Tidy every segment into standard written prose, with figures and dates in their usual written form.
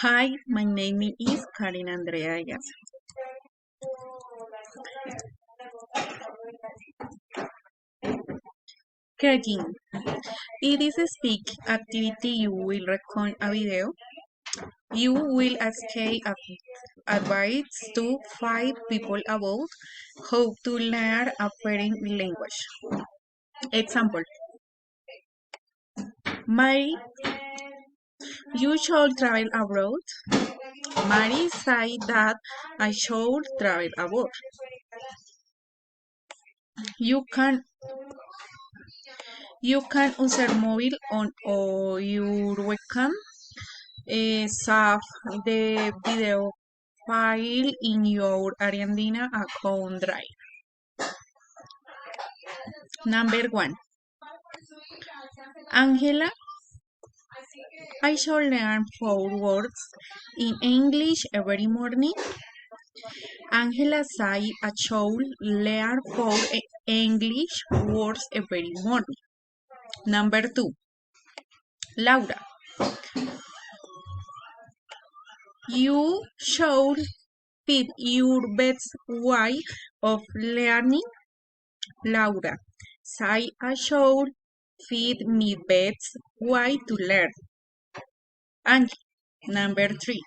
Hi, my name is Karen Andrea Ayas. Creating. In this speak activity, you will record a video. You will ask advice to 5 people about how to learn a foreign language. Example: Mary, you should travel abroad. Mary said that I should travel abroad. You can You can use mobile on or your webcam. Save the video file in your Argentina account drive. Number 1. Angela, I should learn 4 words in English every morning. Angela said I should learn 4 English words every morning. Number 2. Laura, you should feed your best way of learning. Laura, say I should feed me best way to learn. And number 3.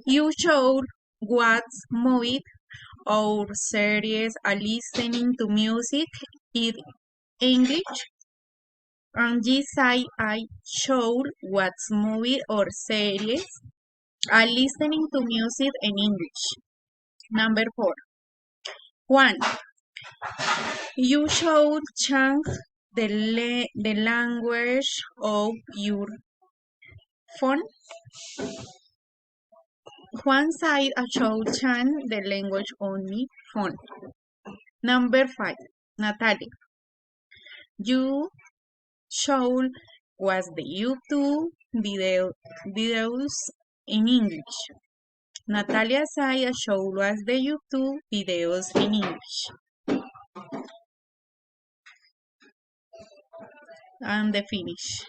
You should watch movies or series or listening to music in English. And you say I should watch movie or series or listening to music in English. Number 4. 1. You should change the language of your phone. One side I should change the language on my phone. Number 5. Natalia, you should watch the YouTube videos in English. Natalia said I should watch the YouTube videos in English. And the finish.